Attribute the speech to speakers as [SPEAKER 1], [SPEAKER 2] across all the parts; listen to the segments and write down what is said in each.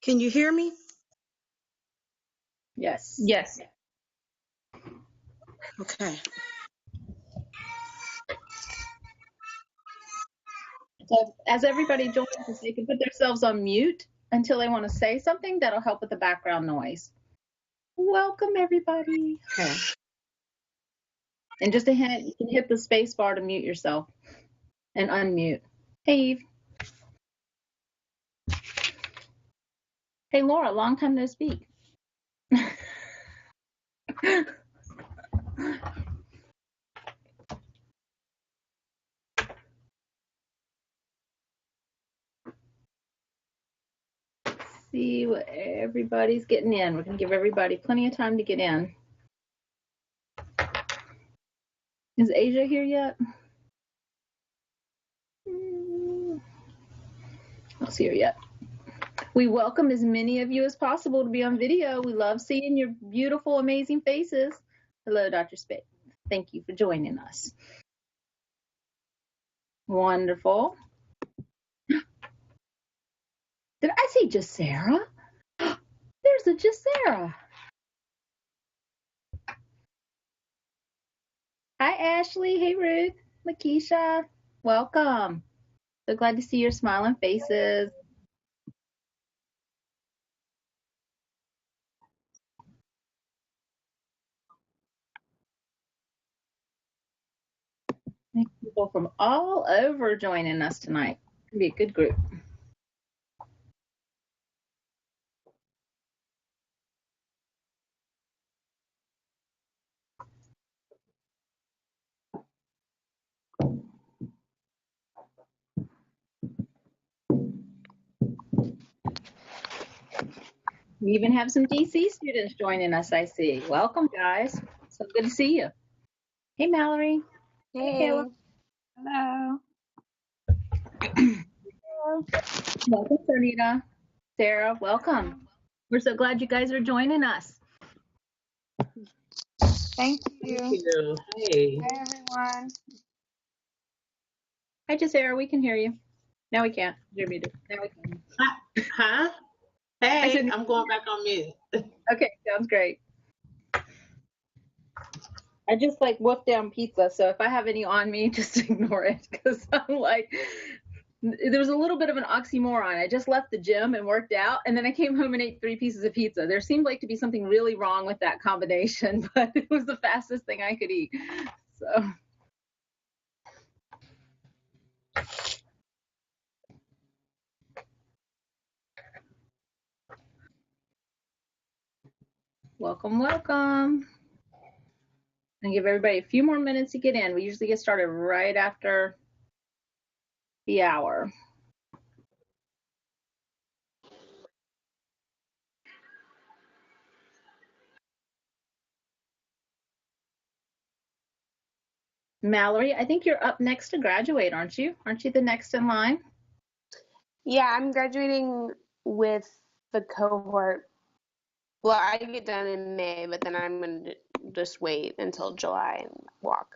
[SPEAKER 1] Can you hear me?
[SPEAKER 2] Yes.
[SPEAKER 3] Yes.
[SPEAKER 1] Okay.
[SPEAKER 2] So as everybody joins, if they can put themselves on mute until they want to say something, that'll help with the background noise. Welcome, everybody.
[SPEAKER 1] Okay.
[SPEAKER 2] And just a hint, you can hit the space bar to mute yourself and unmute. Hey, Eve. Hey, Laura, long time no speak. See what everybody's getting in. We're going to give everybody plenty of time to get in. Is Asia here yet? I don't see her yet. We welcome as many of you as possible to be on video. We love seeing your beautiful, amazing faces. Hello, Dr. Spade. Thank you for joining us. Wonderful. Did I say Jacera? There's a Jacera. Hi, Ashley. Hey, Ruth. Lakeisha. Welcome. So glad to see your smiling faces. People from all over joining us tonight. It's gonna be a good group. We even have some DC students joining us, I see. Welcome, guys. So good to see you. Hey, Mallory.
[SPEAKER 4] Hey.
[SPEAKER 2] Kayla.
[SPEAKER 4] Hello.
[SPEAKER 2] Welcome, Sonita. Sarah, welcome. We're so glad you guys are joining us.
[SPEAKER 4] Thank you.
[SPEAKER 3] Thank you. Hey.
[SPEAKER 4] Hi, everyone.
[SPEAKER 2] Hi, Sarah. We can hear you. Now we can't. You're muted. Now we can.
[SPEAKER 3] Huh? Hey,
[SPEAKER 2] I said-
[SPEAKER 3] I'm going back on mute.
[SPEAKER 2] Okay, sounds great. I just like wolfed down pizza, so if I have any on me, just ignore it because I'm like, there was a little bit of an oxymoron. I just left the gym and worked out, and then I came home and ate 3 pieces of pizza. There seemed like to be something really wrong with that combination, but it was the fastest thing I could eat. So. Welcome, welcome. And give everybody a few more minutes to get in. We usually get started right after the hour. Mallory, I think you're up next to graduate, aren't you? Aren't you the next in line?
[SPEAKER 4] Yeah, I'm graduating with the cohort. Well, I get done in May, but then I'm going to just wait until July and walk.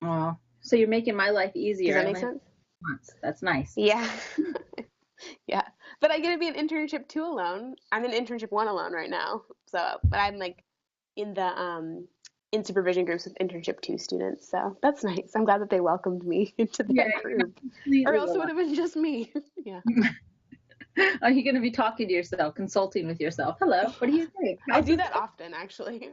[SPEAKER 2] Oh, so you're making my life easier.
[SPEAKER 4] Does that make sense?
[SPEAKER 2] Months. That's nice.
[SPEAKER 4] Yeah. Yeah. But I get to be in internship 2 alone. I'm in internship 1 alone right now. So, but I'm like in the in supervision groups with internship 2 students. So that's nice. I'm glad that they welcomed me into their group. Or else it would have been just me. Yeah.
[SPEAKER 2] Are you going to be talking to yourself, consulting with yourself? Hello, what do you think?
[SPEAKER 4] I do that often, actually.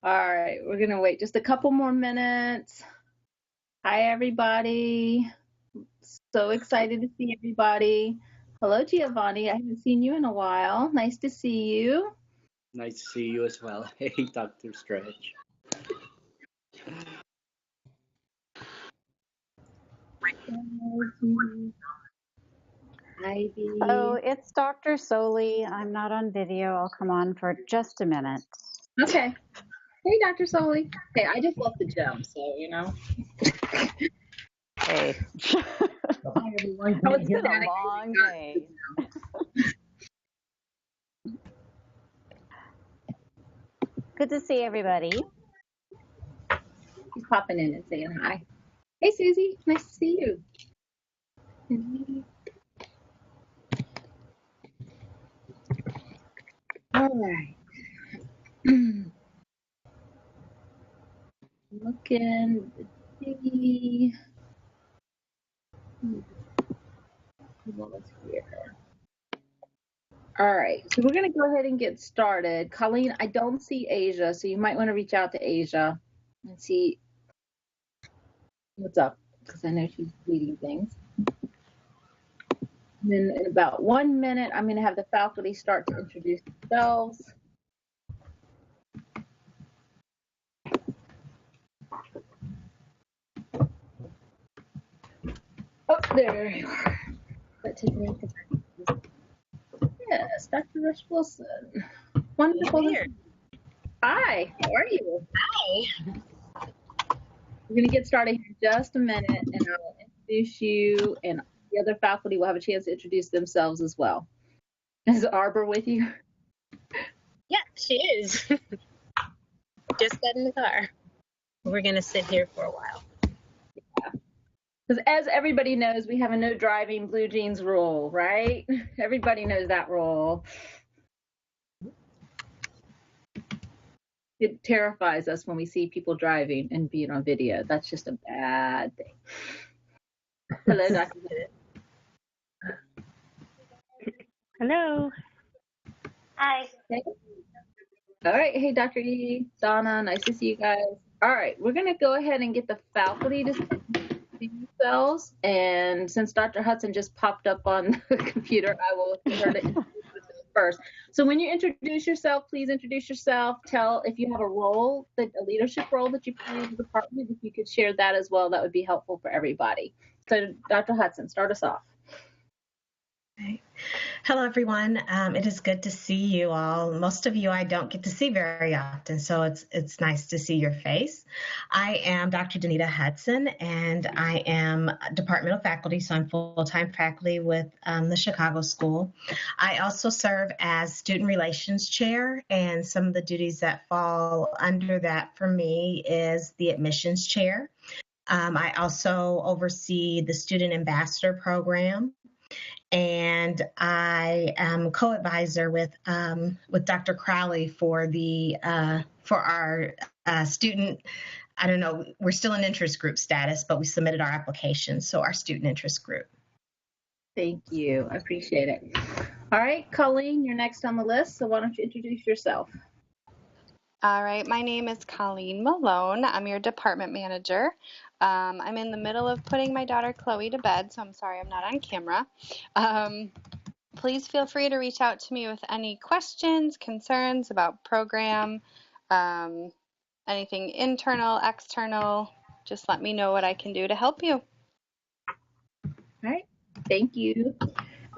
[SPEAKER 2] All right, we're going to wait just a couple more minutes. Hi, everybody. So excited to see everybody. Hello, Giovanni. I haven't seen you in a while. Nice to see you.
[SPEAKER 5] Nice to see you as well. Hey, Dr. Stretch.
[SPEAKER 2] Ivy.
[SPEAKER 6] Oh, it's Dr. Soli. I'm not on video. I'll come on for just a minute.
[SPEAKER 2] Okay. Hey, Dr. Soli. Hey, I just left the gym, so, you know.
[SPEAKER 6] Hey.
[SPEAKER 2] Hi, everyone.
[SPEAKER 6] Oh, it's been a long day. Good to see everybody.
[SPEAKER 2] She's popping in and saying hi. Hey, Susie. Nice to see you. All right. Looking to see what's here. All right, so we're gonna go ahead and get started. Colleen, I don't see Asia, so you might want to reach out to Asia and see what's up, because I know she's reading things. And then in about 1 minute, I'm gonna have the faculty start to introduce themselves. Oh, there you are. Yes, Dr. Rush Wilson. Wonderful.
[SPEAKER 1] Here.
[SPEAKER 2] Hi, how are you?
[SPEAKER 1] Hi.
[SPEAKER 2] We're going to get started in just a minute, and I'll introduce you, and the other faculty will have a chance to introduce themselves as well. Is Arbor with you?
[SPEAKER 1] Yeah, she is. Just got in the car. We're going to sit here for a while.
[SPEAKER 2] Because as everybody knows, we have a no driving blue jeans rule, right? Everybody knows that rule. It terrifies us when we see people driving and being on video. That's just a bad thing. Hello, Dr.
[SPEAKER 7] Hello.
[SPEAKER 1] Hi.
[SPEAKER 2] Okay. All right. Hey, Dr. E, Donna, nice to see you guys. All right. We're going to go ahead and get the faculty to see themselves. And since Dr. Hudson just popped up on the computer, I will get her to introduce herself first. So when you introduce yourself, please introduce yourself. Tell if you have a role, a leadership role that you play in the department. If you could share that as well, that would be helpful for everybody. So Dr. Hudson, start us off.
[SPEAKER 8] Okay. Hello, everyone. It is good to see you all. Most of you I don't get to see very often, so it's nice to see your face. I am Dr. Danita Hudson, and I am departmental faculty, so I'm full-time faculty with the Chicago School. I also serve as student relations chair, and some of the duties that fall under that for me is the admissions chair. I also oversee the student ambassador program. And I am co-advisor with Dr. Crowley for our student. I don't know, we're still in interest group status, but we submitted our application, so our student interest group.
[SPEAKER 2] Thank you. I appreciate it. All right, Colleen, you're next on the list, so why don't you introduce yourself?
[SPEAKER 9] All right, my name is Colleen Malone. I'm your department manager. I'm in the middle of putting my daughter Chloe to bed, so I'm sorry I'm not on camera. Please feel free to reach out to me with any questions, concerns about program, anything internal, external. Just let me know what I can do to help you.
[SPEAKER 2] All right, thank you.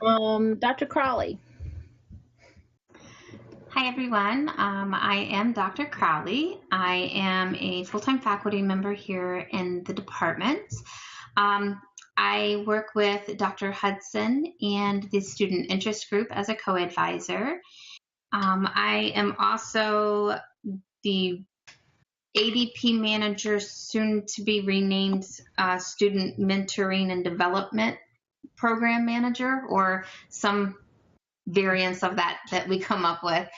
[SPEAKER 2] Dr. Crowley.
[SPEAKER 10] Hi, everyone. I am Dr. Crowley. I am a full-time faculty member here in the department. I work with Dr. Hudson and the student interest group as a co-advisor. I am also the ADP manager, soon to be renamed student mentoring and development program manager, or some variants of that we come up with.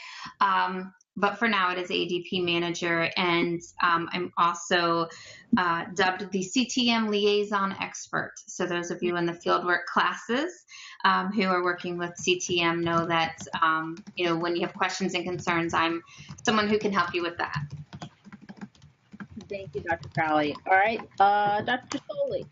[SPEAKER 10] But for now it is ADP manager, and I'm also dubbed the CTM liaison expert. So those of you in the fieldwork classes who are working with CTM know that when you have questions and concerns, I'm someone who can help you with that.
[SPEAKER 2] Thank you, Dr. Crowley. All right, Dr. Foley.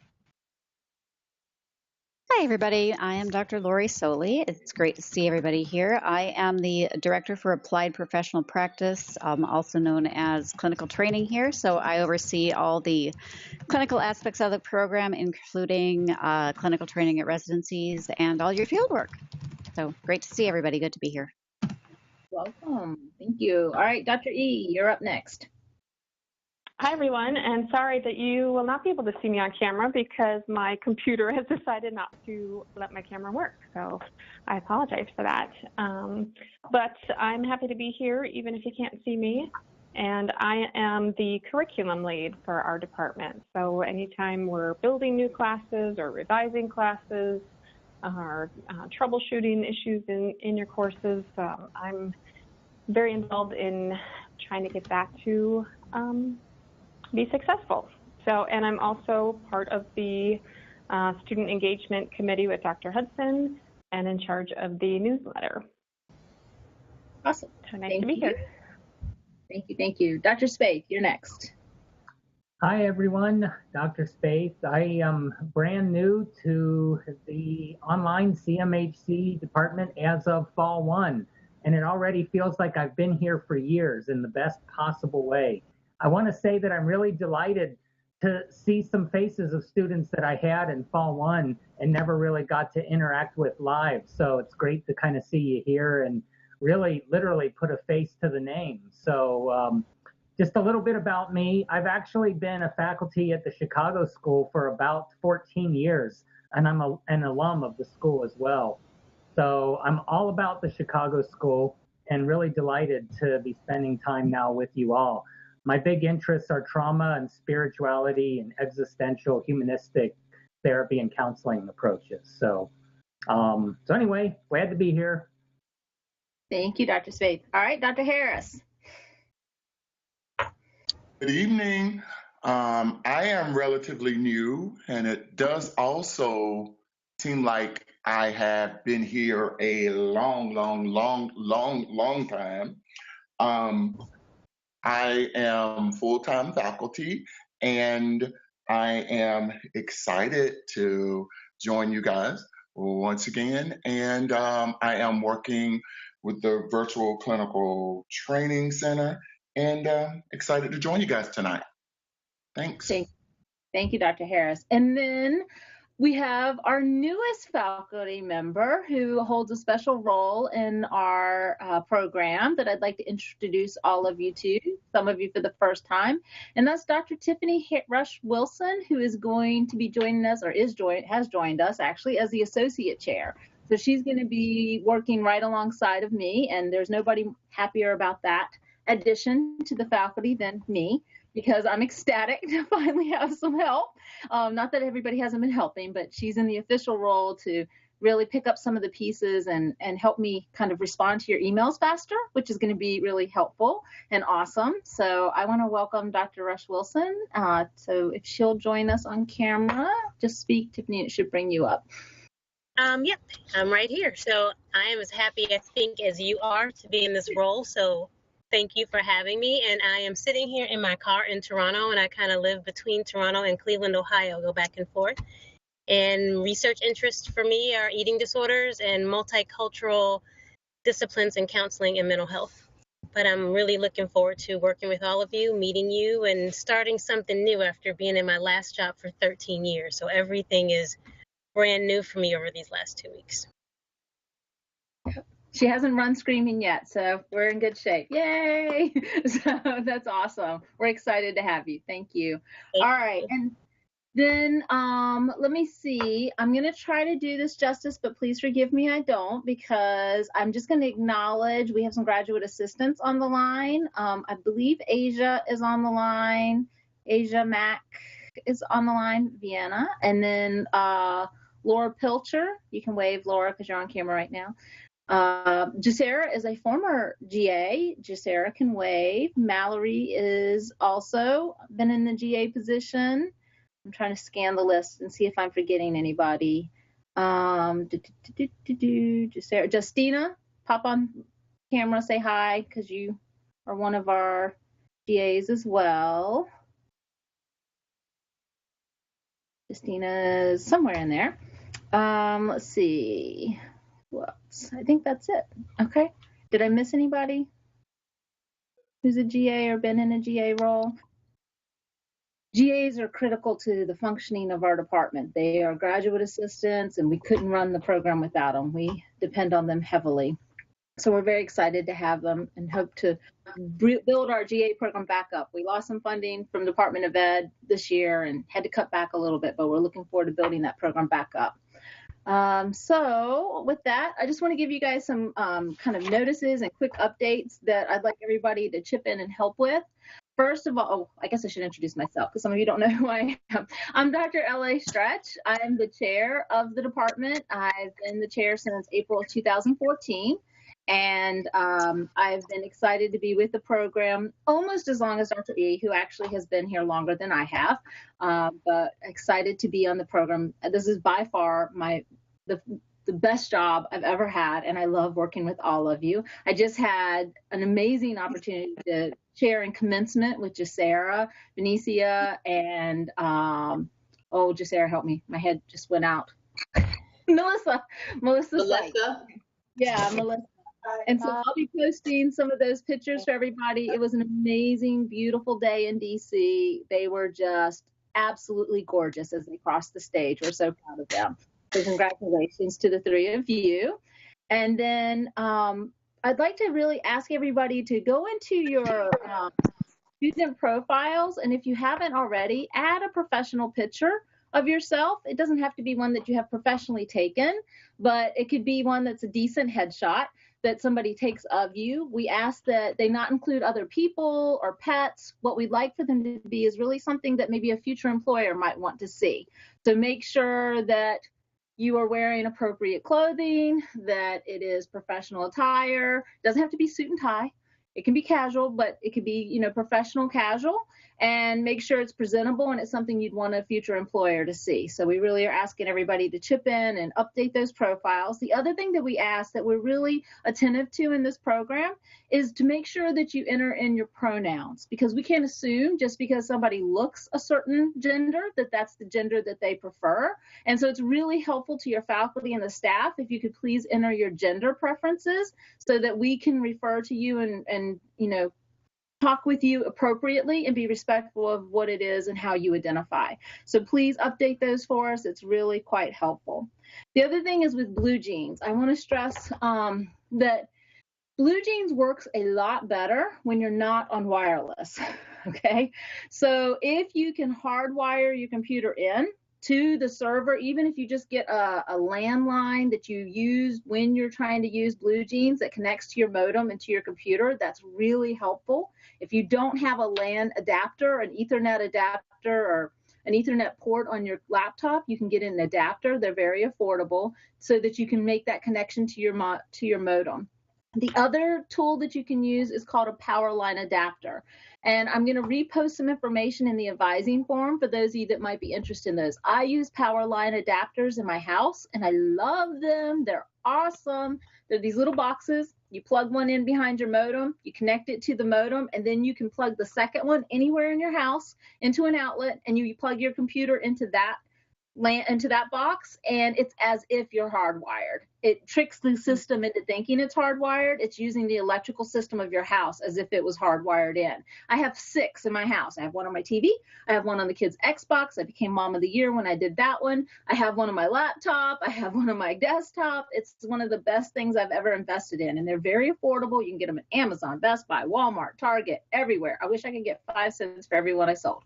[SPEAKER 6] Hi, everybody. I am Dr. Lori Soley. It's great to see everybody here. I am the Director for Applied Professional Practice, also known as clinical training here. So I oversee all the clinical aspects of the program, including clinical training at residencies and all your field work. So great to see everybody. Good to be here.
[SPEAKER 2] Welcome. Thank you. All right, Dr. E, you're up next.
[SPEAKER 7] Hi, everyone, and sorry that you will not be able to see me on camera because my computer has decided not to let my camera work. So I apologize for that. But I'm happy to be here even if you can't see me. And I am the curriculum lead for our department. So anytime we're building new classes or revising classes or troubleshooting issues in your courses, I'm very involved in trying to get that to be successful. So, and I'm also part of the student engagement committee with Dr. Hudson and in charge of the newsletter.
[SPEAKER 2] Awesome.
[SPEAKER 7] So nice to be here.
[SPEAKER 2] Thank you, thank you. Dr. Spaeth, you're next.
[SPEAKER 11] Hi, everyone. Dr. Spaeth. I am brand new to the online CMHC department as of fall 1, and it already feels like I've been here for years in the best possible way. I want to say that I'm really delighted to see some faces of students that I had in fall 1 and never really got to interact with live. So it's great to kind of see you here and really literally put a face to the name. So just a little bit about me. I've actually been a faculty at the Chicago School for about 14 years, and I'm an alum of the school as well. So I'm all about the Chicago School and really delighted to be spending time now with you all. My big interests are trauma and spirituality and existential humanistic therapy and counseling approaches. So anyway, glad to be here.
[SPEAKER 2] Thank you, Dr. Spaeth. All right, Dr. Harris.
[SPEAKER 12] Good evening. I am relatively new, and it does also seem like I have been here a long time. I am full-time faculty, and I am excited to join you guys once again. And I am working with the Virtual Clinical Training Center, and excited to join you guys tonight. Thanks.
[SPEAKER 2] Thank you, Dr. Harris. And then we have our newest faculty member who holds a special role in our program that I'd like to introduce all of you to, some of you for the first time. And that's Dr. Tiffany Rush Wilson, who is going to be joining us, or has joined us actually, as the associate chair. So she's going to be working right alongside of me, and there's nobody happier about that addition to the faculty than me, because I'm ecstatic to finally have some help. Not that everybody hasn't been helping, but she's in the official role to really pick up some of the pieces and help me kind of respond to your emails faster, which is going to be really helpful and awesome. So I want to welcome Dr. Rush Wilson. So if she'll join us on camera, just speak, Tiffany, it should bring you up.
[SPEAKER 1] Yep, I'm right here. So I am as happy, I think, as you are to be in this role. So thank you for having me. And I am sitting here in my car in Toronto, and I kind of live between Toronto and Cleveland, Ohio, go back and forth. And research interests for me are eating disorders and multicultural disciplines in counseling and mental health. But I'm really looking forward to working with all of you, meeting you, and starting something new after being in my last job for 13 years. So everything is brand new for me over these last 2 weeks.
[SPEAKER 2] She hasn't run screaming yet, so we're in good shape. Yay! So that's awesome. We're excited to have you. Thank you. All right, and then let me see. I'm going to try to do this justice, but please forgive me I don't, because I'm just going to acknowledge we have some graduate assistants on the line. I believe Asia is on the line. Asia Mack is on the line, Vienna. And then Laura Pilcher. You can wave, Laura, because you're on camera right now. Jacera is a former GA. Jacera can wave. Mallory is also been in the GA position. I'm trying to scan the list and see if I'm forgetting anybody. Jacera, Justina, pop on camera, say hi, because you are one of our GAs as well. Justina is somewhere in there. Let's see. Whoops. I think that's it. Okay. Did I miss anybody who's a GA or been in a GA role? GAs are critical to the functioning of our department. They are graduate assistants, and we couldn't run the program without them. We depend on them heavily. So we're very excited to have them and hope to build our GA program back up. We lost some funding from Department of Ed this year and had to cut back a little bit, but we're looking forward to building that program back up. So with that, I just want to give you guys some kind of notices and quick updates that I'd like everybody to chip in and help with. First of all, I guess I should introduce myself because some of you don't know who I am. I'm Dr. L.A. Stretch. I am the chair of the department. I've been the chair since April of 2014. And I've been excited to be with the program almost as long as Dr. E, who actually has been here longer than I have, but excited to be on the program. This is by far the best job I've ever had, and I love working with all of you. I just had an amazing opportunity to chair in commencement with Jacera, Benicia, and Jacera, help me. My head just went out. Melissa. Yeah, Melissa. And so I'll be posting some of those pictures for everybody. It was an amazing, beautiful day in DC. They were just absolutely gorgeous as they crossed the stage. We're so proud of them. So congratulations to the three of you. And then I'd like to really ask everybody to go into your student profiles. And if you haven't already, add a professional picture of yourself. It doesn't have to be one that you have professionally taken, but it could be one that's a decent headshot that somebody takes of you. We ask that they not include other people or pets. What we'd like for them to be is really something that maybe a future employer might want to see. So make sure that you are wearing appropriate clothing, that it is professional attire. It doesn't have to be suit and tie. It can be casual, but it could be, professional casual, and make sure it's presentable and it's something you'd want a future employer to see. So we really are asking everybody to chip in and update those profiles. The other thing that we ask that we're really attentive to in this program is to make sure that you enter in your pronouns, because we can't assume just because somebody looks a certain gender that that's the gender that they prefer. And so it's really helpful to your faculty and the staff if you could please enter your gender preferences so that we can refer to you and talk with you appropriately and be respectful of what it is and how you identify. So please update those for us. It's really quite helpful. The other thing is with BlueJeans. I want to stress that BlueJeans works a lot better when you're not on wireless, okay? So if you can hardwire your computer in to the server, even if you just get a landline that you use when you're trying to use BlueJeans that connects to your modem and to your computer, that's really helpful. If you don't have a LAN adapter, an Ethernet adapter, or an Ethernet port on your laptop, you can get an adapter. They're very affordable so that you can make that connection to your modem. The other tool that you can use is called a power line adapter. And I'm going to repost some information in the advising forum for those of you that might be interested in those. I use power line adapters in my house, and I love them. They're awesome. They're these little boxes. You plug one in behind your modem, you connect it to the modem, and then you can plug the second one anywhere in your house into an outlet, and you plug your computer into that box, and it's as if you're hardwired. It tricks the system into thinking it's hardwired. It's using the electrical system of your house as if it was hardwired in. I have 6 in my house. I have one on my TV. I have one on the kids' Xbox. I became Mom of the Year when I did that one. I have one on my laptop. I have one on my desktop. It's one of the best things I've ever invested in, and they're very affordable. You can get them at Amazon, Best Buy, Walmart, Target, everywhere. I wish I could get 5 cents for every one I sold.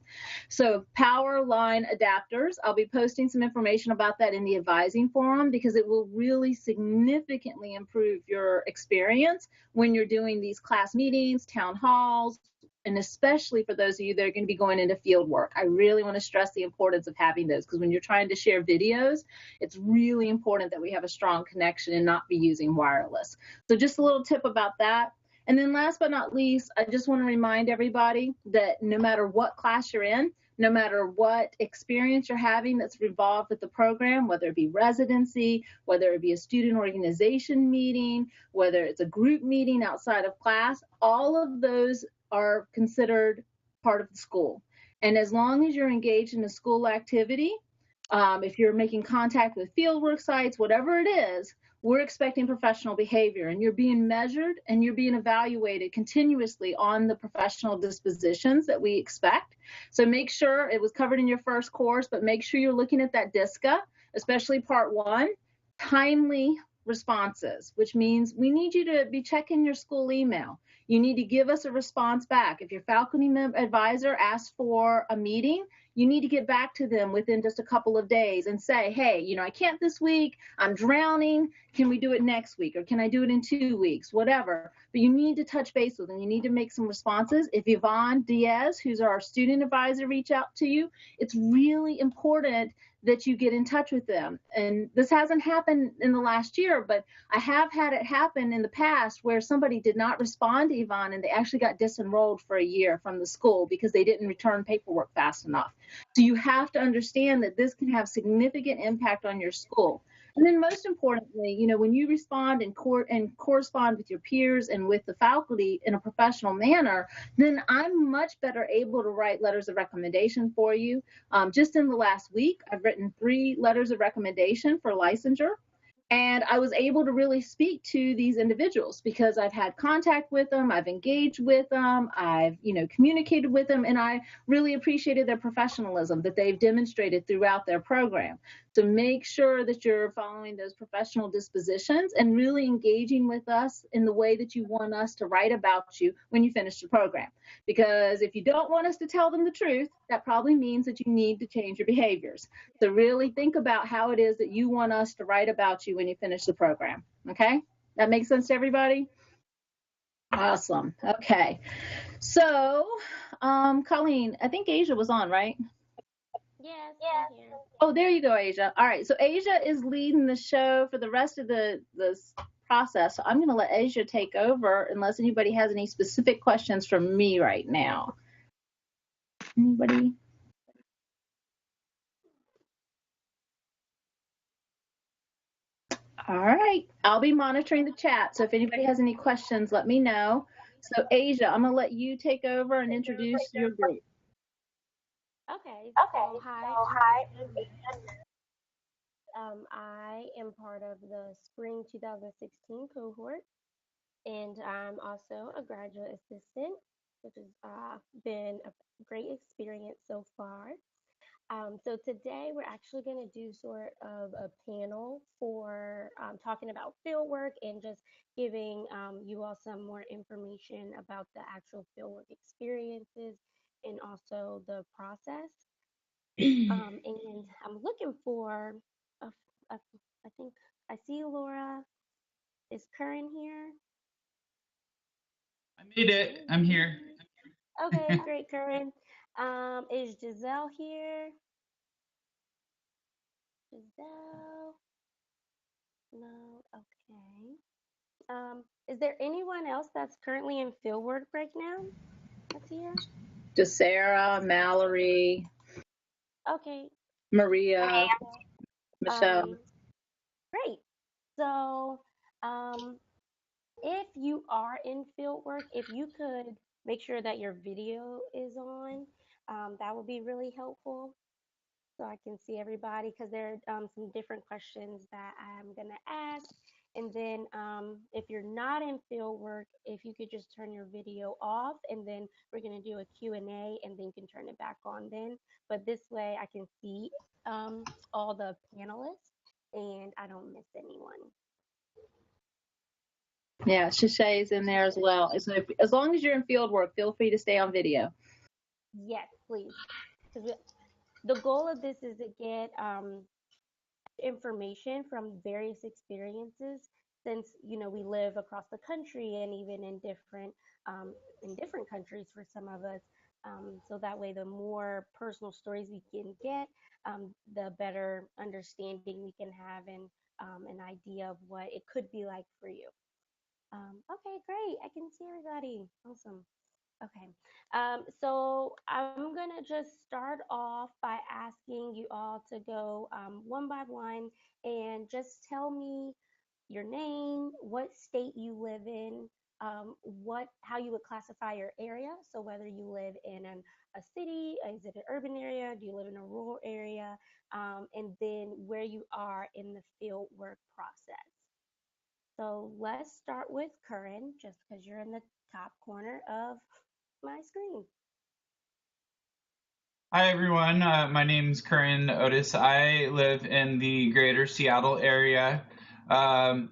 [SPEAKER 2] So power line adapters, I'll be posting some information about that in the advising forum because it will really significantly improve your experience when you're doing these class meetings, town halls, and especially for those of you that are going to be going into field work. I really want to stress the importance of having those because when you're trying to share videos, it's really important that we have a strong connection and not be using wireless. So just a little tip about that. And then last but not least, I just want to remind everybody that no matter what class you're in, no matter what experience you're having that's involved with the program, whether it be residency, whether it be a student organization meeting, whether it's a group meeting outside of class, all of those are considered part of the school. And as long as you're engaged in a school activity, if you're making contact with fieldwork sites, whatever it is, we're expecting professional behavior, and you're being measured and you're being evaluated continuously on the professional dispositions that we expect. So make sure it was covered in your first course, but make sure you're looking at that DISCA, especially part 1, timely responses, which means we need you to be checking your school email. You need to give us a response back. If your faculty advisor asks for a meeting, you need to get back to them within just a couple of days and say, hey, you know, I can't this week, I'm drowning, can we do it next week, or can I do it in 2 weeks, whatever. But you need to touch base with them. You need to make some responses. If Yvonne Diaz, who's our student advisor, reach out to you, it's really important that you get in touch with them. And this hasn't happened in the last year, but I have had it happen in the past where somebody did not respond to Yvonne and they actually got disenrolled for a year from the school because they didn't return paperwork fast enough. So you have to understand that this can have significant impact on your school. And then most importantly, you know, when you respond and correspond with your peers and with the faculty in a professional manner, then I'm much better able to write letters of recommendation for you. Just in the last week, I've written 3 letters of recommendation for licensure. And I was able to really speak to these individuals because I've had contact with them, I've engaged with them, I've, you know, communicated with them, and I really appreciated their professionalism that they've demonstrated throughout their program. So make sure that you're following those professional dispositions and really engaging with us in the way that you want us to write about you when you finish the program. Because if you don't want us to tell them the truth, that probably means that you need to change your behaviors. So really think about how it is that you want us to write about you when you finish the program. Okay? That makes sense to everybody? Awesome. Okay. So, Colleen, I think Asia was on, right?
[SPEAKER 13] Yes.
[SPEAKER 2] Oh, there you go, Asia. All right. So Asia is leading the show for the rest of this process. So I'm going to let Asia take over unless anybody has any specific questions for me right now. Anybody? All right. I'll be monitoring the chat. So if anybody has any questions, let me know. So Asia, I'm going to let you take over and introduce your group.
[SPEAKER 13] Okay. So hi. I am part of the spring 2016 cohort, and I'm also a graduate assistant, which has been a great experience so far. So today we're actually going to do sort of a panel for talking about fieldwork and just giving you all some more information about the actual fieldwork experiences and also the process. And I'm looking for, I think I see Laura. Is Curran here?
[SPEAKER 14] I made it. I'm here.
[SPEAKER 13] Okay, great, Curran. Is Giselle here? Giselle? No, okay. Is there anyone else that's currently in fieldwork right now that's here?
[SPEAKER 2] Just Sarah, Mallory,
[SPEAKER 13] Okay.
[SPEAKER 2] Maria, Michelle.
[SPEAKER 13] Great. So, if you are in fieldwork, if you could make sure that your video is on, that would be really helpful. So I can see everybody because there are some different questions that I'm going to ask. And then if you're not in fieldwork, if you could just turn your video off, and then we're going to do a Q&A, and then you can turn it back on then. But this way I can see all the panelists and I don't miss anyone.
[SPEAKER 2] Yeah, Shishay is in there as well. So as long as you're in field work, feel free to stay on video.
[SPEAKER 13] Yes, please. Because the goal of this is to get information from various experiences, since we live across the country and even in different countries for some of us. So that way, the more personal stories we can get, the better understanding we can have and an idea of what it could be like for you. Okay, great. I can see everybody. Awesome. Okay. So I'm going to just start off by asking you all to go one by one and just tell me your name, what state you live in, how you would classify your area. So whether you live in a city, is it an urban area, do you live in a rural area, and then where you are in the field work process. So let's start with Curran, just because you're in the top corner of my screen.
[SPEAKER 14] Hi, everyone. My name's Curran Otis. I live in the greater Seattle area. I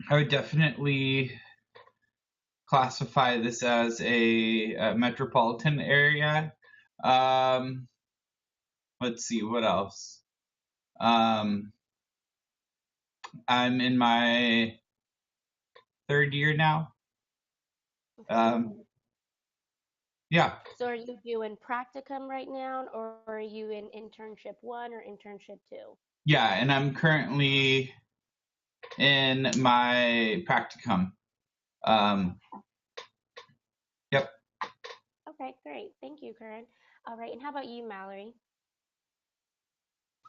[SPEAKER 14] would definitely classify this as a metropolitan area. let's see, what else? I'm in my third year now. Yeah.
[SPEAKER 13] So are you doing practicum right now, or are you in internship 1 or internship 2?
[SPEAKER 14] Yeah, and I'm currently in my practicum. Yep.
[SPEAKER 13] Okay, great. Thank you, Karen. All right, and how about you, Mallory?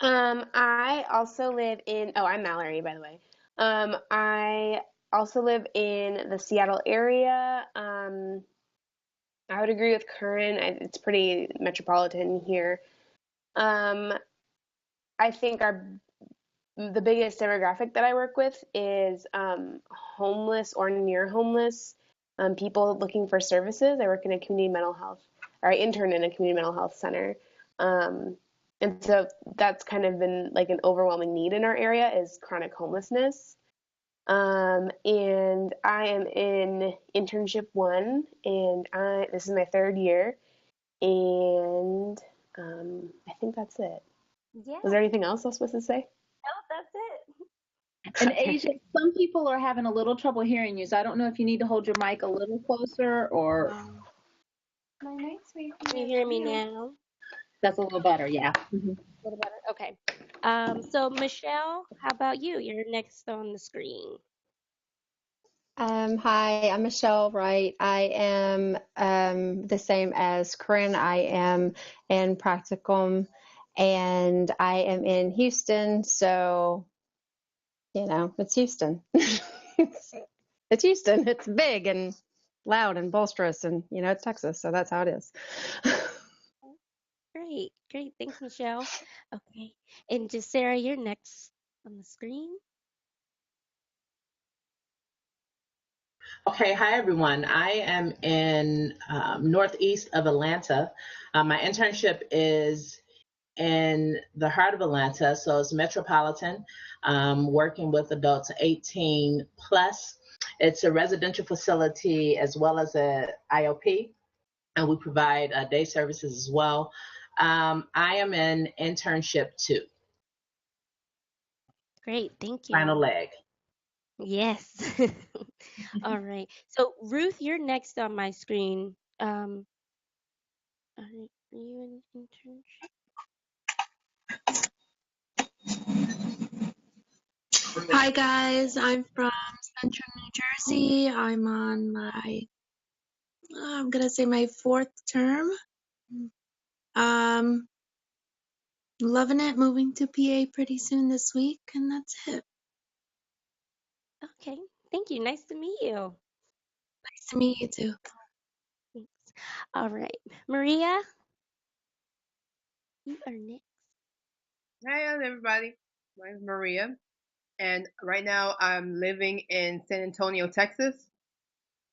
[SPEAKER 4] I also live in, oh, I'm Mallory, by the way. I also live in the Seattle area. I would agree with Curran. It's pretty metropolitan here. I think the biggest demographic that I work with is homeless or near homeless people looking for services. I work in a community mental health, or I intern in a community mental health center. And so that's kind of been like an overwhelming need in our area is chronic homelessness. And I am in internship 1, and this is my third year, and I think that's it.
[SPEAKER 13] Yeah.
[SPEAKER 4] Was there anything else I was supposed to say?
[SPEAKER 13] No, that's it.
[SPEAKER 2] And Asia, some people are having a little trouble hearing you, so I don't know if you need to hold your mic a little closer or.
[SPEAKER 13] My mic's right here. Can you hear me now?
[SPEAKER 2] That's a little better, yeah.
[SPEAKER 13] A little better. Okay. So Michelle, how about you? You're next on the screen.
[SPEAKER 15] Hi, I'm Michelle Wright. I am the same as Corinne. I am in practicum and I am in Houston. So, it's Houston. It's Houston. It's big and loud and boisterous and, it's Texas. So that's how it is.
[SPEAKER 13] Great, great. Thanks, Michelle. Okay. And just Sarah, you're next on the screen.
[SPEAKER 3] Okay, hi everyone. I am in northeast of Atlanta. My internship is in the heart of Atlanta, so it's metropolitan, working with adults 18 plus. It's a residential facility as well as a IOP, and we provide day services as well. I am in internship 2.
[SPEAKER 13] Great, thank you.
[SPEAKER 3] Final leg.
[SPEAKER 13] Yes. All right. So Ruth, you're next on my screen. Are you in internship?
[SPEAKER 16] Hi guys, I'm from Central New Jersey. I'm on I'm gonna say my 4th term. Loving it, moving to PA pretty soon this week, and that's it.
[SPEAKER 13] Okay, thank you. Nice to meet you.
[SPEAKER 16] Nice to meet you too.
[SPEAKER 13] Thanks. All right, Maria, you are next.
[SPEAKER 17] Hi, everybody. My name is Maria, and right now I'm living in San Antonio, Texas.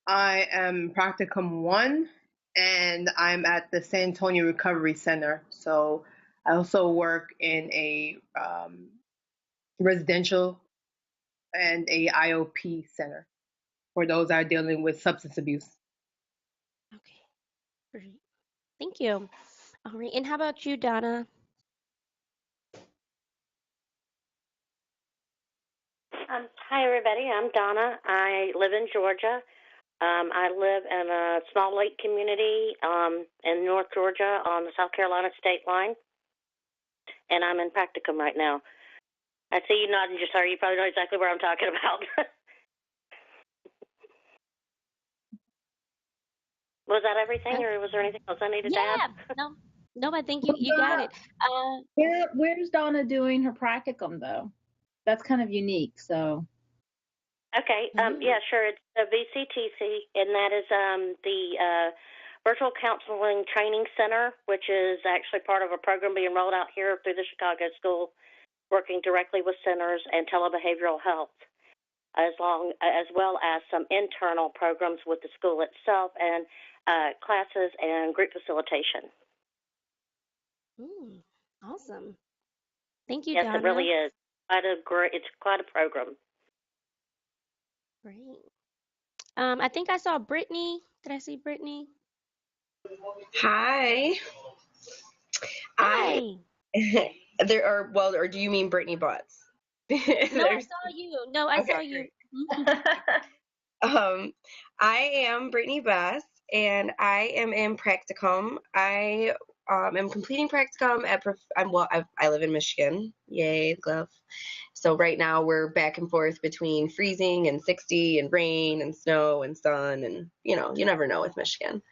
[SPEAKER 17] I am practicum 1, and I'm at the San Antonio Recovery Center. So I also work in a residential and a IOP center for those that are dealing with substance abuse.
[SPEAKER 13] Okay, great. Thank you. All right, and how about you, Donna?
[SPEAKER 18] Hi, everybody. I'm Donna. I live in Georgia. I live in a small lake community in North Georgia on the South Carolina state line, and I'm in practicum right now. I see you nodding your sir. You probably know exactly where I'm talking about. Was that everything, or was there anything else I needed to add?
[SPEAKER 13] No, I think you got it.
[SPEAKER 2] Where's Donna doing her practicum though? That's kind of unique. So.
[SPEAKER 18] Okay. Yeah, sure. It's the VCTC, and that is the Virtual Counseling Training Center, which is actually part of a program being rolled out here through the Chicago School, working directly with centers and telebehavioral health, as well as some internal programs with the school itself and classes and group facilitation.
[SPEAKER 13] Awesome. Thank you,
[SPEAKER 18] yes,
[SPEAKER 13] Donna.
[SPEAKER 18] It really is. It's quite a program.
[SPEAKER 13] Great. I think I saw Brittany. Did I see Brittany?
[SPEAKER 19] Hi.
[SPEAKER 13] Hi.
[SPEAKER 19] Or do you mean Brittany Butts?
[SPEAKER 13] No, I saw you. No, I saw
[SPEAKER 19] Okay,
[SPEAKER 13] you.
[SPEAKER 19] I am Brittany Bess, and I am in practicum. I am completing practicum at. I live in Michigan. Yay, glove. So right now we're back and forth between freezing and 60 and rain and snow and sun, and you never know with Michigan.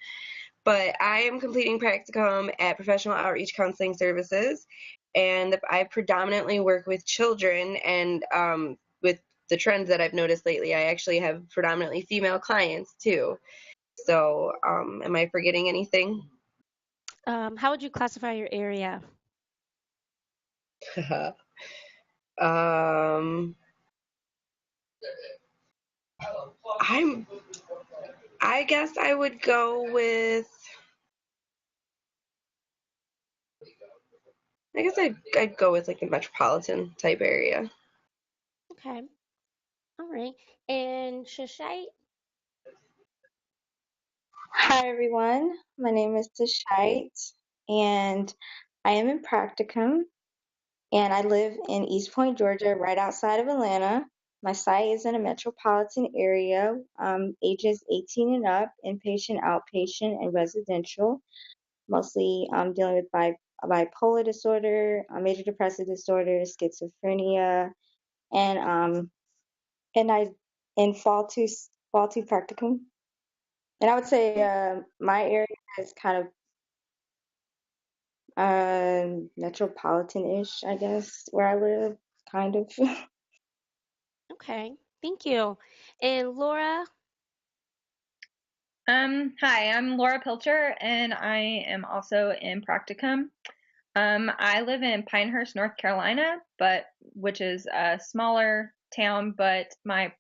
[SPEAKER 19] But I am completing practicum at Professional Outreach Counseling Services, and I predominantly work with children, and with the trends that I've noticed lately, I actually have predominantly female clients too. So am I forgetting anything?
[SPEAKER 13] How would you classify your area?
[SPEAKER 19] I guess I would go with, I'd go with like a metropolitan type area.
[SPEAKER 13] Okay. All right. And Shashite?
[SPEAKER 20] Hi everyone, my name is Tashite and I am in practicum and I live in East Point, Georgia, right outside of Atlanta. My site is in a metropolitan area, ages 18 and up, inpatient, outpatient, and residential. Mostly dealing with bipolar disorder, major depressive disorder, schizophrenia, and I in fall two practicum. And I would say my area is kind of metropolitan-ish, I guess, where I live, kind of.
[SPEAKER 13] Okay. Thank you. And Laura?
[SPEAKER 21] Hi, I'm Laura Pilcher, and I am also in practicum. I live in Pinehurst, North Carolina, which is a smaller town, but my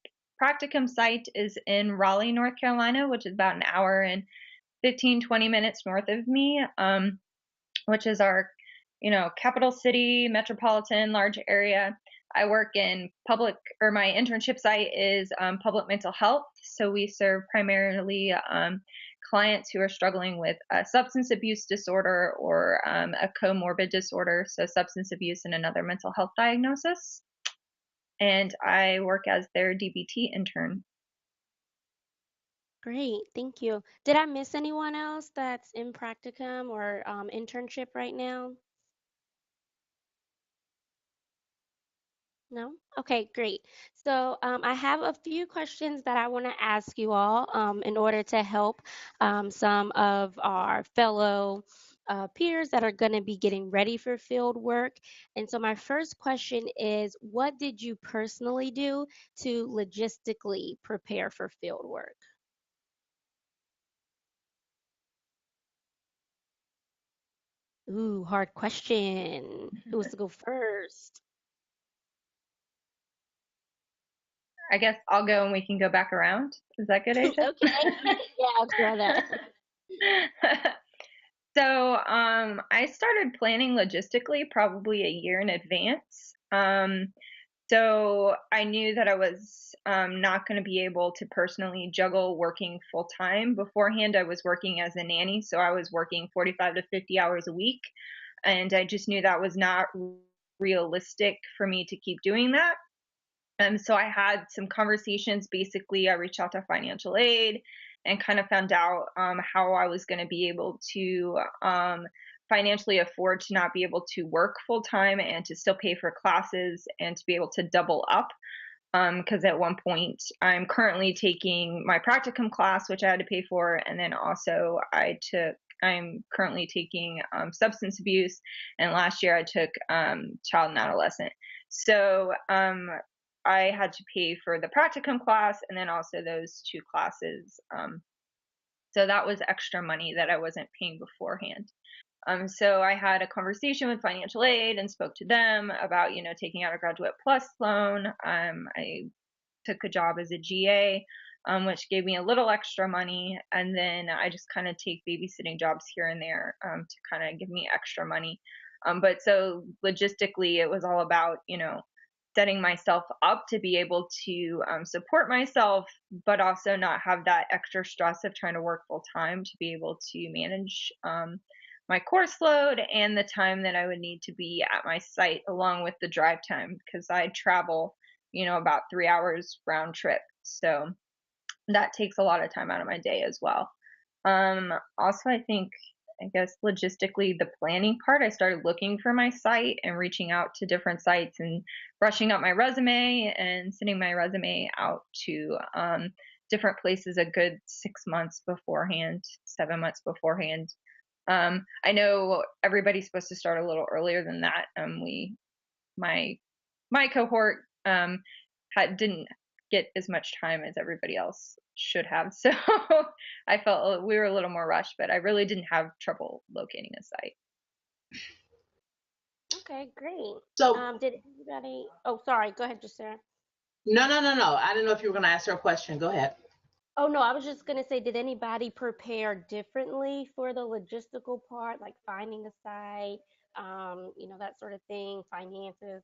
[SPEAKER 21] practicum site is in Raleigh, North Carolina, which is about an hour and 15-20 minutes north of me, which is our, capital city, metropolitan, large area. I work in my internship site is public mental health. So we serve primarily clients who are struggling with a substance abuse disorder or a comorbid disorder, so substance abuse and another mental health diagnosis. And I work as their DBT intern.
[SPEAKER 13] Great. Thank you. Did I miss anyone else that's in practicum or internship right now? No? Okay, great. So I have a few questions that I want to ask you all in order to help some of our fellow peers that are going to be getting ready for field work. And so my first question is, what did you personally do to logistically prepare for field work? Ooh, hard question. Who wants to go first?
[SPEAKER 21] I guess I'll go and we can go back around. Is that good, Aisha?
[SPEAKER 13] Okay. Yeah, I'll try that.
[SPEAKER 21] So I started planning logistically probably a year in advance. So I knew that I was not going to be able to personally juggle working full time. Beforehand, I was working as a nanny, so I was working 45 to 50 hours a week. And I just knew that was not realistic for me to keep doing that. So I had some conversations. Basically, I reached out to financial aid and kind of found out how I was going to be able to financially afford to not be able to work full time and to still pay for classes and to be able to double up. Because at one point, I'm currently taking my practicum class, which I had to pay for, and then also I'm currently taking substance abuse, and last year I took child and adolescent. So I had to pay for the practicum class and then also those two classes. So that was extra money that I wasn't paying beforehand. So I had a conversation with financial aid and spoke to them about, taking out a Graduate Plus loan. I took a job as a GA, which gave me a little extra money. And then I just kind of take babysitting jobs here and there to kind of give me extra money. But so logistically, it was all about, setting myself up to be able to support myself, but also not have that extra stress of trying to work full time to be able to manage my course load and the time that I would need to be at my site, along with the drive time, because I travel, about 3 hours round trip. So that takes a lot of time out of my day as well. Also, I guess logistically, the planning part, I started looking for my site and reaching out to different sites and brushing up my resume and sending my resume out to different places a good 6 months beforehand, 7 months beforehand. I know everybody's supposed to start a little earlier than that. My cohort didn't get as much time as everybody else should have, so I felt we were a little more rushed, but I really didn't have trouble locating a site.
[SPEAKER 13] Okay, great.
[SPEAKER 3] So,
[SPEAKER 13] did anybody? Oh, sorry. Go ahead, Sarah.
[SPEAKER 3] No. I didn't know if you were going to ask her a question. Go ahead.
[SPEAKER 13] Oh no, I was just gonna say, did anybody prepare differently for the logistical part, like finding a site, that sort of thing, finances?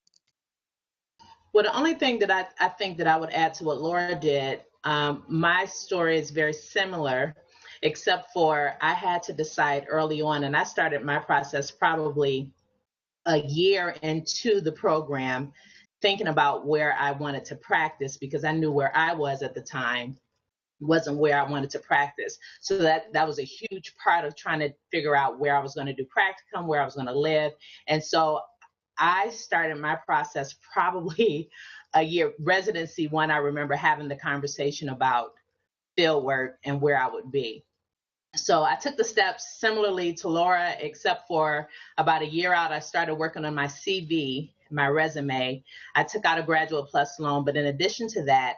[SPEAKER 3] Well, the only thing that I think that I would add to what Laura did, my story is very similar, except for I had to decide early on, and I started my process probably a year into the program, thinking about where I wanted to practice, because I knew where I was at the time wasn't where I wanted to practice. So that was a huge part of trying to figure out where I was going to do practicum, where I was going to live. And so I started my process probably a year. Residency one, I remember having the conversation about field work and where I would be. So I took the steps similarly to Laura, except for about a year out, I started working on my CV, my resume. I took out a Graduate Plus loan, but in addition to that,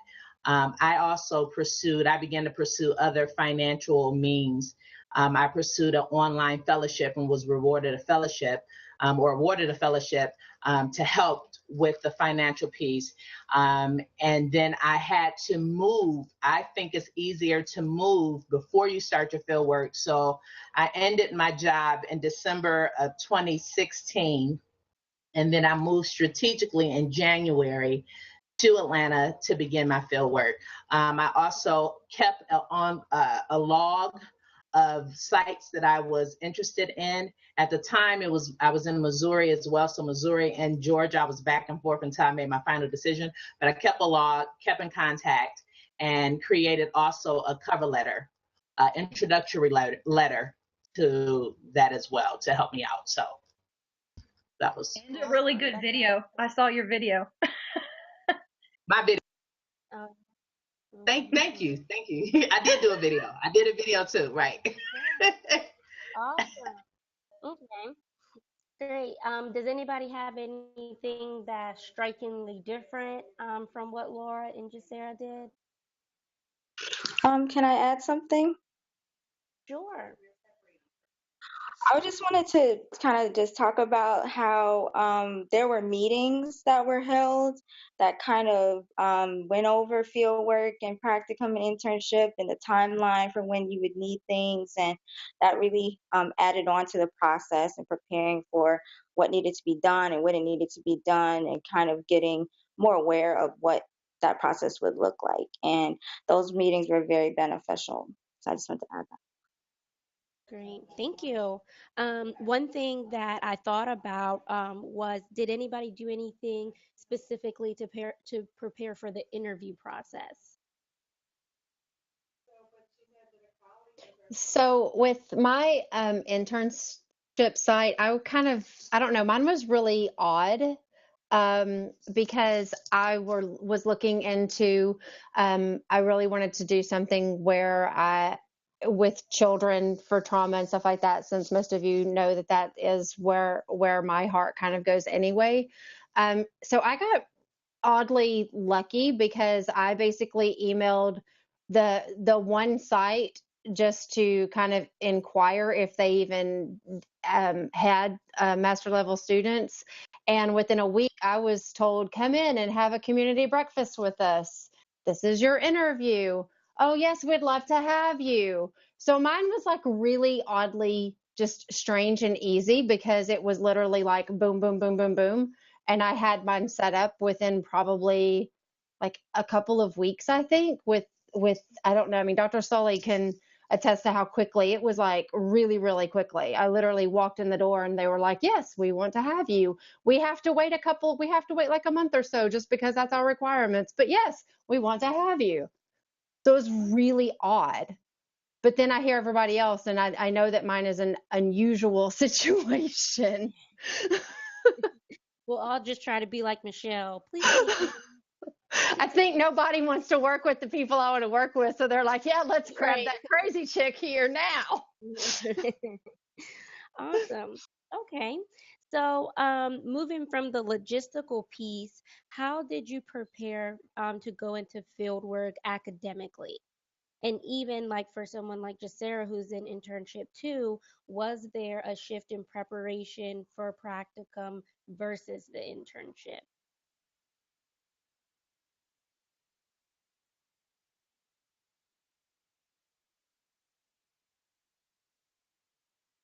[SPEAKER 3] I began to pursue other financial means. I pursued an online fellowship and was awarded a fellowship to help with the financial piece. And then I had to move. I think it's easier to move before you start your field work. So I ended my job in December of 2016. And then I moved strategically in January to Atlanta to begin my field work. I also kept a log of sites that I was interested in. At the time, I was in Missouri as well, so Missouri and Georgia, I was back and forth until I made my final decision. But I kept a log, kept in contact, and created also a cover letter, introductory letter to that as well to help me out. So that was
[SPEAKER 21] and a really good video. I saw your video.
[SPEAKER 3] My video. Thank you. I did do a video. I did a video too, right?
[SPEAKER 13] Awesome. Okay. Great. Does anybody have anything that's strikingly different from what Laura and Jacera did?
[SPEAKER 20] Can I add something?
[SPEAKER 13] Sure.
[SPEAKER 20] I just wanted to kind of just talk about how there were meetings that were held that kind of went over field work and practicum and internship and the timeline for when you would need things, and that really added on to the process and preparing for what needed to be done and when it needed to be done, and kind of getting more aware of what that process would look like. And those meetings were very beneficial. So I just wanted to add that.
[SPEAKER 13] Great, thank you. One thing that I thought about was, did anybody do anything specifically to prepare for the interview process?
[SPEAKER 15] So with my internship site, I don't know, mine was really odd because I was looking into, I really wanted to do something with children for trauma and stuff like that, since most of you know that is where my heart kind of goes anyway. So I got oddly lucky because I basically emailed the one site just to kind of inquire if they even had master level students. And within a week, I was told, come in and have a community breakfast with us. This is your interview. Oh, yes, we'd love to have you. So mine was like really oddly just strange and easy because it was literally like boom, boom, boom, boom, boom. And I had mine set up within probably like a couple of weeks, I think, with I don't know. I mean, Dr. Sully can attest to how quickly it was, like really, really quickly. I literally walked in the door and they were like, yes, we want to have you. We have to wait like a month or so just because that's our requirements. But yes, we want to have you. So it was really odd. But then I hear everybody else, and I know that mine is an unusual situation.
[SPEAKER 13] We'll all just try to be like Michelle. Please.
[SPEAKER 15] I think nobody wants to work with the people I want to work with. So they're like, yeah, let's grab that crazy chick here now.
[SPEAKER 13] Awesome. Okay. So moving from the logistical piece, how did you prepare to go into field work academically? And even like for someone like Jacera, who's in internship too, was there a shift in preparation for practicum versus the internship?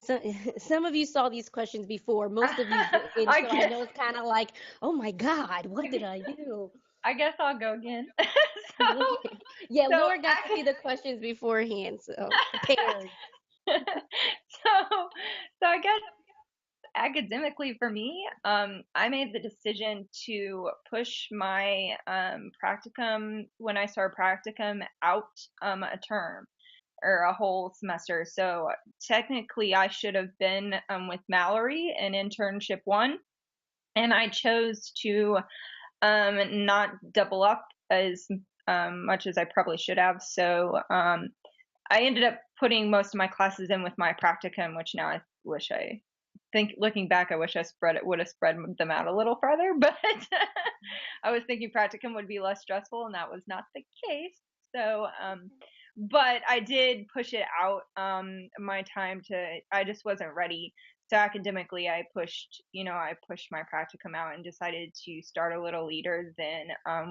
[SPEAKER 13] So some of you saw these questions before. Most of you didn't. So I know it's kind of like, oh my God, what did I do?
[SPEAKER 21] I guess I'll go again.
[SPEAKER 13] Yeah, Laura got to see the questions beforehand, so prepared.
[SPEAKER 21] So I guess academically for me, I made the decision to push my practicum, when I started practicum, out a term or a whole semester. So technically I should have been with Mallory in internship 1, and I chose to not double up as much as I probably should have. So I ended up putting most of my classes in with my practicum, which now I wish looking back, I wish I would have spread them out a little further, but I was thinking practicum would be less stressful, and that was not the case. So, but I did push it out, my time I just wasn't ready. So academically, I pushed my practicum out and decided to start a little later than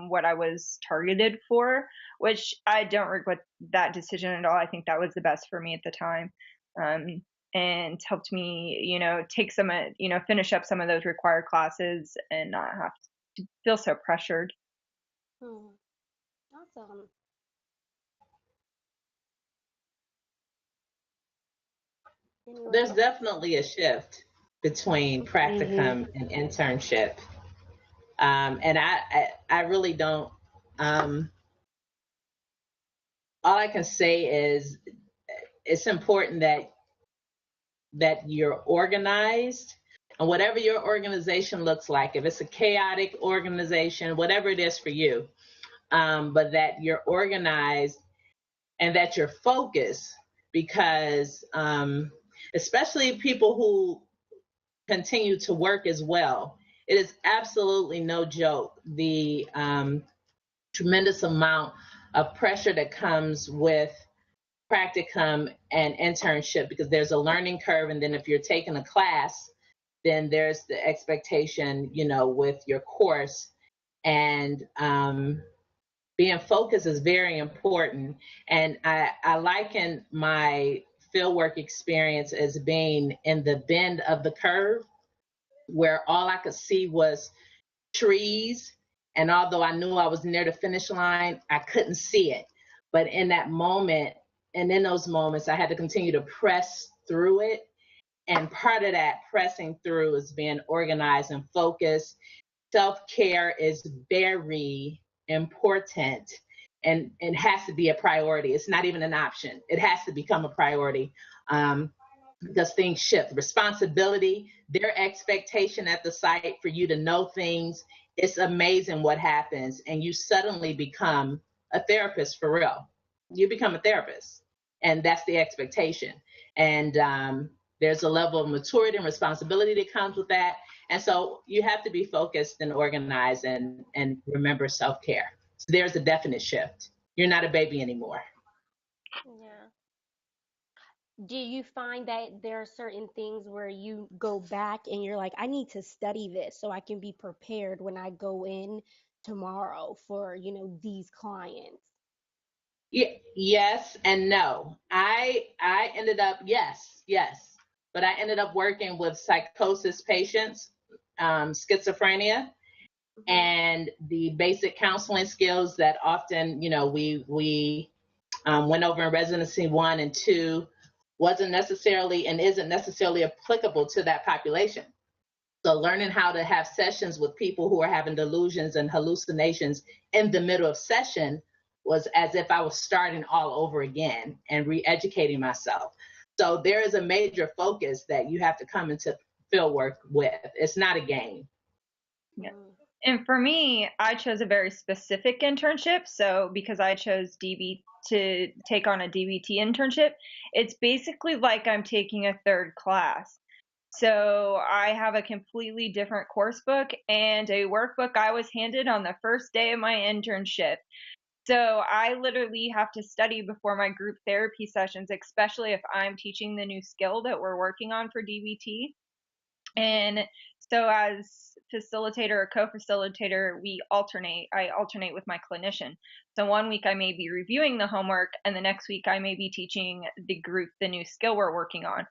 [SPEAKER 21] what I was targeted for, which I don't regret that decision at all. I think that was the best for me at the time, and helped me, take finish up some of those required classes and not have to feel so pressured.
[SPEAKER 13] Awesome.
[SPEAKER 3] There's definitely a shift between practicum and internship. And I really don't, all I can say is it's important that you're organized, and whatever your organization looks like, if it's a chaotic organization, whatever it is for you, but that you're organized and that you're focused, because especially people who continue to work as well, it is absolutely no joke the tremendous amount of pressure that comes with practicum and internship, because there's a learning curve, and then if you're taking a class, then there's the expectation, with your course, and being focused is very important. And I liken my fieldwork experience as being in the bend of the curve, where all I could see was trees, and although I knew I was near the finish line, I couldn't see it. But in that moment, and in those moments, I had to continue to press through it. And part of that pressing through is being organized and focused. Self-care is very important, and it has to be a priority. It's not even an option. It has to become a priority, because things shift. Responsibility, their expectation at the site for you to know things, it's amazing what happens. And you suddenly become a therapist for real. You become a therapist. And that's the expectation. And there's a level of maturity and responsibility that comes with that. And so you have to be focused and organized and remember self-care. So there's a definite shift. You're not a baby anymore.
[SPEAKER 13] Yeah. Do you find that there are certain things where you go back and you're like, I need to study this so I can be prepared when I go in tomorrow for, these clients?
[SPEAKER 3] Yes and no. I ended up, yes, but I ended up working with psychosis patients, schizophrenia, and the basic counseling skills that often, we went over in residency 1 and 2 wasn't necessarily and isn't necessarily applicable to that population. So learning how to have sessions with people who are having delusions and hallucinations in the middle of session was as if I was starting all over again and re-educating myself. So there is a major focus that you have to come into fieldwork with. It's not a game.
[SPEAKER 21] Yeah. And for me, I chose a very specific internship. So because I chose to take on a DBT internship, it's basically like I'm taking a third class. So I have a completely different course book and a workbook I was handed on the first day of my internship. So I literally have to study before my group therapy sessions, especially if I'm teaching the new skill that we're working on for DBT. And so as facilitator or co-facilitator, I alternate with my clinician. So one week I may be reviewing the homework and the next week I may be teaching the group the new skill we're working on.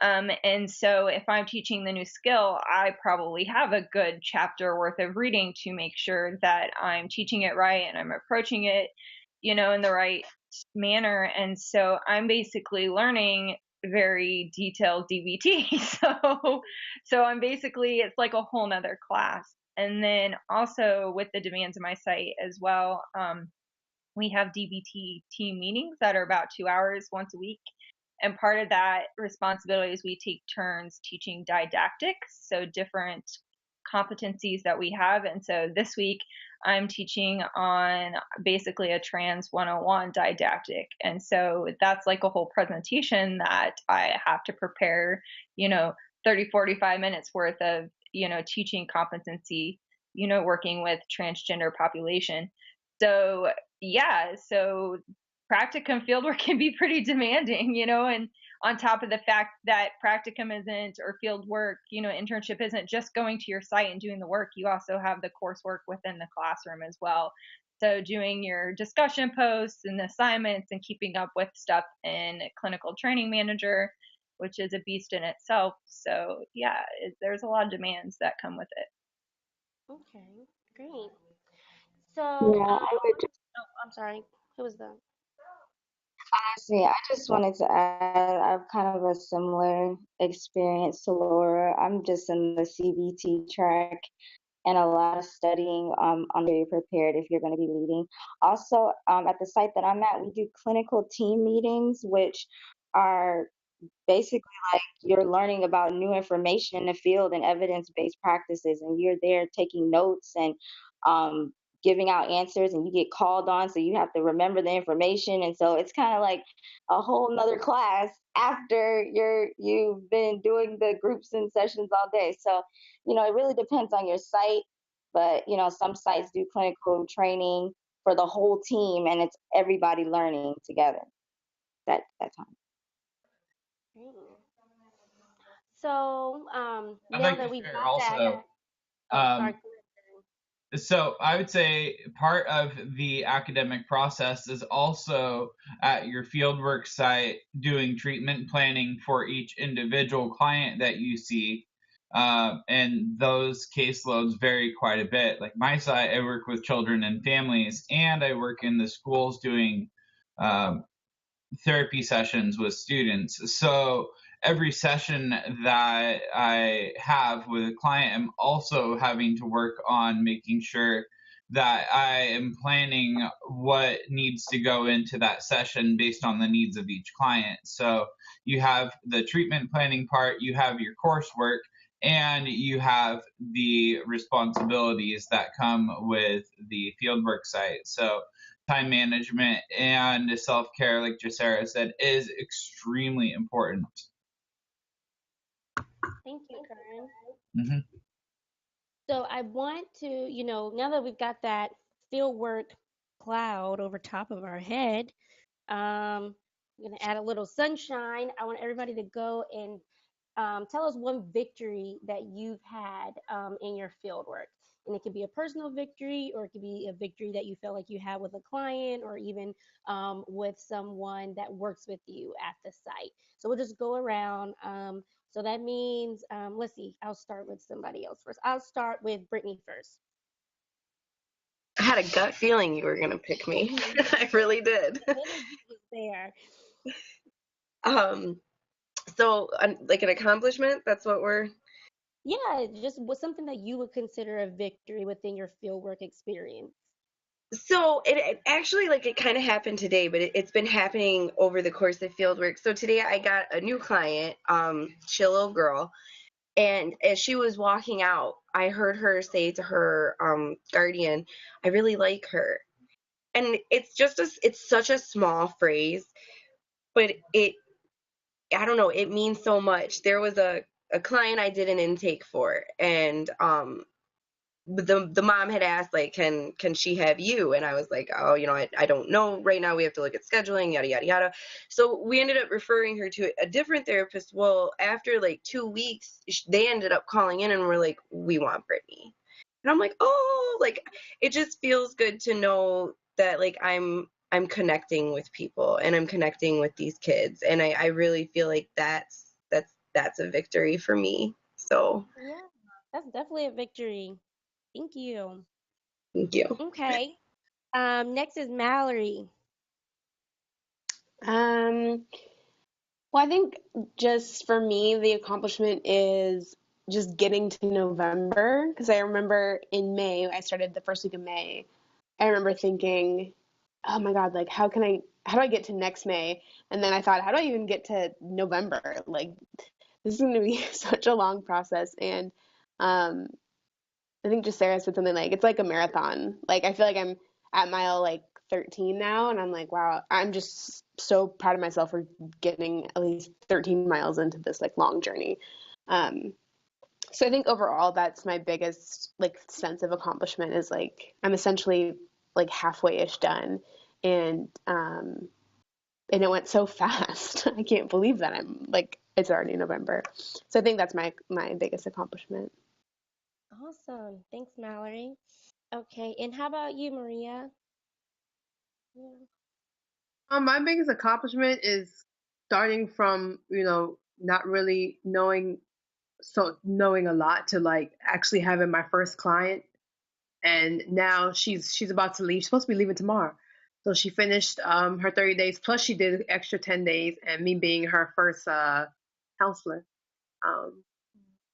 [SPEAKER 21] And so if I'm teaching the new skill, I probably have a good chapter worth of reading to make sure that I'm teaching it right and I'm approaching it, in the right manner. And so I'm basically learning very detailed DBT. So I'm basically, it's like a whole nother class. And then also with the demands of my site as well, we have DBT team meetings that are about 2 hours once a week. And part of that responsibility is we take turns teaching didactics, so different competencies that we have. And so this week I'm teaching on basically a Trans 101 didactic. And so that's like a whole presentation that I have to prepare, 30, 45 minutes worth of, teaching competency, working with transgender population. So yeah, so practicum fieldwork can be pretty demanding, and on top of the fact that practicum isn't, or field work, internship isn't just going to your site and doing the work, you also have the coursework within the classroom as well. So doing your discussion posts and assignments and keeping up with stuff in Clinical Training Manager, which is a beast in itself. So yeah, there's a lot of demands that come with it.
[SPEAKER 13] Okay, great. So,
[SPEAKER 20] I would just,
[SPEAKER 13] I'm sorry. Who was that?
[SPEAKER 20] honestly, I just wanted to add, I have kind of a similar experience to Laura. I'm just in the CBT track and a lot of studying on very prepared if you're going to be leading. Also, at the site that I'm at, we do clinical team meetings, which are basically like you're learning about new information in the field and evidence-based practices, and you're there taking notes and giving out answers, and you get called on, so you have to remember the information. And so it's kind of like a whole nother class after you've been doing the groups and sessions all day. So it really depends on your site, but some sites do clinical training for the whole team, and it's everybody learning together that time.
[SPEAKER 13] So
[SPEAKER 14] I'd
[SPEAKER 13] now
[SPEAKER 14] like
[SPEAKER 13] that
[SPEAKER 14] to
[SPEAKER 13] we've
[SPEAKER 14] share
[SPEAKER 13] got
[SPEAKER 14] also.
[SPEAKER 13] that,
[SPEAKER 14] So I would say part of the academic process is also at your fieldwork site doing treatment planning for each individual client that you see. And those caseloads vary quite a bit. Like my site, I work with children and families, and I work in the schools doing therapy sessions with students. So every session that I have with a client, I'm also having to work on making sure that I am planning what needs to go into that session based on the needs of each client. So you have the treatment planning part, you have your coursework, and you have the responsibilities that come with the fieldwork site. So time management and self-care, like Jacera said, is extremely important.
[SPEAKER 13] Thank you, Karen.
[SPEAKER 14] Mm-hmm.
[SPEAKER 13] So I want to, now that we've got that fieldwork cloud over top of our head, I'm going to add a little sunshine. I want everybody to go and tell us one victory that you've had in your fieldwork. And it could be a personal victory, or it could be a victory that you feel like you had with a client, or even with someone that works with you at the site. So we'll just go around. So that means, let's see, I'll start with somebody else first. I'll start with Brittany first.
[SPEAKER 19] I had a gut feeling you were going to pick me. I really did. fair. So like an accomplishment, that's what we're.
[SPEAKER 13] Yeah, just was something that you would consider a victory within your fieldwork experience.
[SPEAKER 19] So it actually, like, it kind of happened today, but it's been happening over the course of fieldwork. So today I got a new client, she a little girl, and as she was walking out, I heard her say to her guardian, "I really like her." And it's such a small phrase, but I don't know, it means so much. There was a client I did an intake for, and the mom had asked, like, can she have you? And I was like, oh, I don't know right now, we have to look at scheduling, yada yada yada. So we ended up referring her to a different therapist. Well, after like 2 weeks, they ended up calling in and were like, we want Brittany. And I'm like, oh, like, it just feels good to know that, like, I'm connecting with people and I'm connecting with these kids, and I really feel like that's a victory for me. So
[SPEAKER 13] Yeah, that's definitely a victory. Thank you.
[SPEAKER 19] thank you.
[SPEAKER 13] Okay. Next is Mallory.
[SPEAKER 4] Well, I think just for me, the accomplishment is just getting to November, because I remember in May, I started the first week of May. I remember thinking, oh my God, like, how do I get to next May? And then I thought, how do I even get to November? Like, this is going to be such a long process. And I think just Sarah said something like, it's like a marathon. Like, I feel like I'm at mile like 13 now, and I'm like, wow, I'm just so proud of myself for getting at least 13 miles into this like long journey. So I think overall that's my biggest like sense of accomplishment, is like I'm essentially like halfway-ish done, and it went so fast. I can't believe that I'm like it's already November. So I think that's my biggest accomplishment.
[SPEAKER 13] Awesome. Thanks, Mallory. Okay, and how about you, Maria? Yeah.
[SPEAKER 17] My biggest accomplishment is starting from, not really knowing a lot to like actually having my first client. And now she's about to leave. She's supposed to be leaving tomorrow. So she finished her 30 days, plus she did an extra 10 days, and me being her first counselor.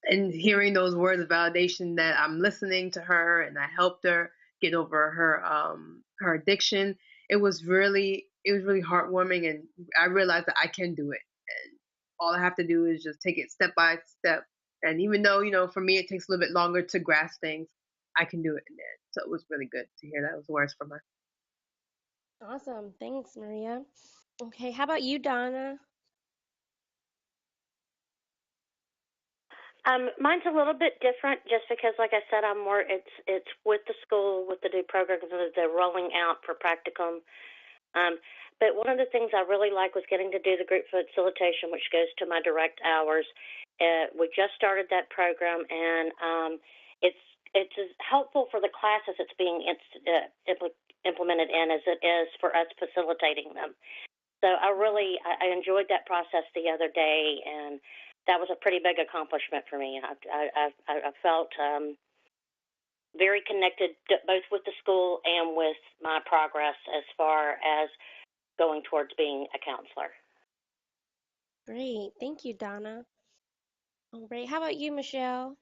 [SPEAKER 17] And hearing those words of validation that I'm listening to her and I helped her get over her addiction, it was really heartwarming, and I realized that I can do it. And all I have to do is just take it step by step. And even though, for me it takes a little bit longer to grasp things, I can do it in there. So it was really good to hear those words from her.
[SPEAKER 13] Awesome. Thanks, Maria. Okay, how about you, Donna?
[SPEAKER 18] Mine's a little bit different, just because, like I said, I'm more. It's with the school, with the new programs that they're rolling out for practicum. But one of the things I really like was getting to do the group facilitation, which goes to my direct hours. We just started that program, and it's as helpful for the class as it's being implemented in as it is for us facilitating them. So I enjoyed that process the other day, and that was a pretty big accomplishment for me. I felt very connected both with the school and with my progress as far as going towards being a counselor.
[SPEAKER 13] Great. Thank you, Donna. All right. How about you, Michelle?